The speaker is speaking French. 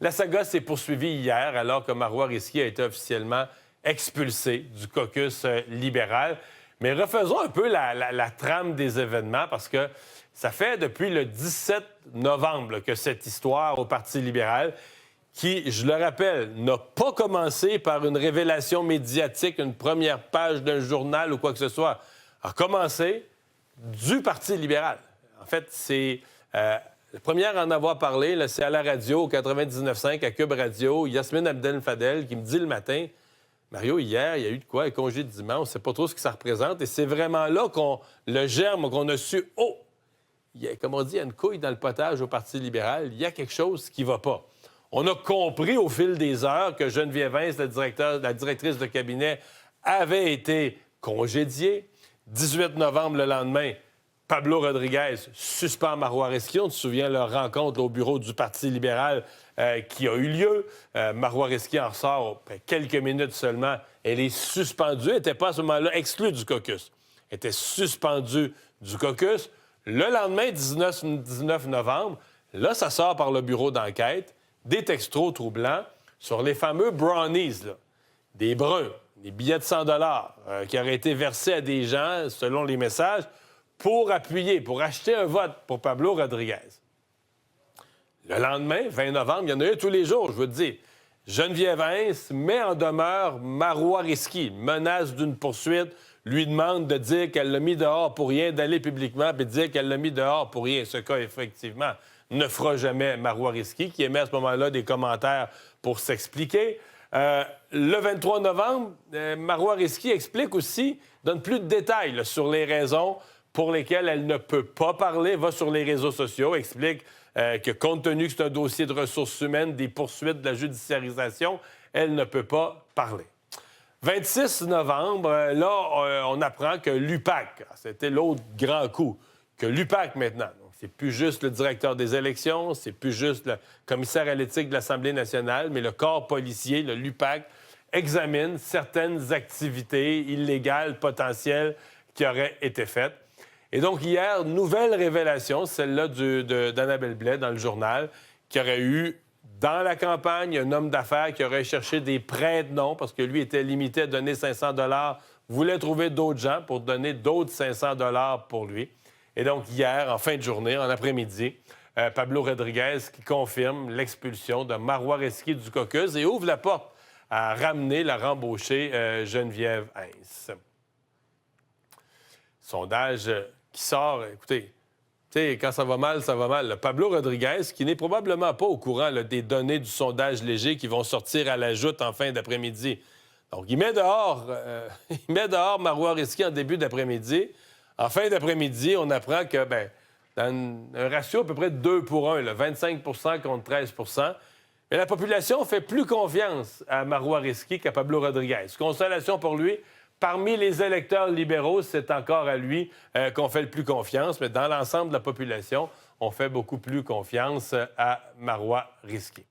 La saga s'est poursuivie hier alors que Marois Risky a été officiellement expulsé du caucus libéral. Mais refaisons un peu la trame des événements parce que ça fait depuis le 17 novembre que cette histoire au Parti libéral, qui, je le rappelle, n'a pas commencé par une révélation médiatique, une première page d'un journal ou quoi que ce soit, a commencé du Parti libéral. En fait, c'est la première à en avoir parlé, là, c'est à la radio, au 99.5, à Cube Radio, Yasmine Abdel-Fadel, qui me dit le matin, Mario, hier, il y a eu de quoi, un congé de dimanche, on ne sait pas trop ce que ça représente, et c'est vraiment là le germe qu'on a su, comme on dit, il y a une couille dans le potage au Parti libéral, il y a quelque chose qui ne va pas. On a compris au fil des heures que Geneviève Vince, la directrice de cabinet, avait été congédiée. 18 novembre, le lendemain, Pablo Rodriguez suspend Marois Risky. On se souvient de leur rencontre au bureau du Parti libéral qui a eu lieu. Marois Risky en ressort quelques minutes seulement. Elle est suspendue. Elle n'était pas à ce moment-là exclue du caucus. Elle était suspendue du caucus. Le lendemain, 19 novembre, là, ça sort par le bureau d'enquête des textos troublants sur les fameux brownies, là, des bruns, des billets de 100 qui auraient été versés à des gens, selon les messages, pour appuyer, pour acheter un vote pour Pablo Rodriguez. Le lendemain, 20 novembre, il y en a eu tous les jours, je veux te dire. Geneviève Vince met en demeure Marois Risky, menace d'une poursuite, lui demande de dire qu'elle l'a mis dehors pour rien, d'aller publiquement et de dire qu'elle l'a mis dehors pour rien. Ce cas, effectivement, ne fera jamais Marois Risky, qui émet à ce moment-là des commentaires pour s'expliquer. Le 23 novembre, Marois Risky explique aussi, donne plus de détails là, sur les raisons pour lesquelles elle ne peut pas parler, va sur les réseaux sociaux, explique que compte tenu que c'est un dossier de ressources humaines, des poursuites, de la judiciarisation, elle ne peut pas parler. 26 novembre, là, on apprend que l'UPAC, c'était l'autre grand coup, que l'UPAC maintenant, donc c'est plus juste le directeur des élections, c'est plus juste le commissaire à l'éthique de l'Assemblée nationale, mais le corps policier, le l'UPAC, examine certaines activités illégales potentielles qui auraient été faites. Et donc, hier, nouvelle révélation, celle-là d'Annabelle Blais dans le journal, qui aurait eu, dans la campagne, un homme d'affaires qui aurait cherché des prêts de noms parce que lui était limité à donner 500 $, voulait trouver d'autres gens pour donner d'autres 500 $ pour lui. Et donc, hier, en fin de journée, en après-midi, Pablo Rodriguez qui confirme l'expulsion de Marois Risky du caucus et ouvre la porte à ramener la rembauchée Geneviève Vince. Sondage qui sort, écoutez, quand ça va mal, ça va mal. Le Pablo Rodriguez, qui n'est probablement pas au courant là, des données du sondage léger qui vont sortir à la joute en fin d'après-midi. Donc, il met dehors Marois Risky en début d'après-midi. En fin d'après-midi, on apprend que, dans un ratio à peu près de 2 pour 1, là, 25 contre 13 mais la population fait plus confiance à Marois Risky qu'à Pablo Rodriguez. Consolation pour lui. Parmi les électeurs libéraux, c'est encore à lui qu'on fait le plus confiance, mais dans l'ensemble de la population, on fait beaucoup plus confiance à Marois Risky.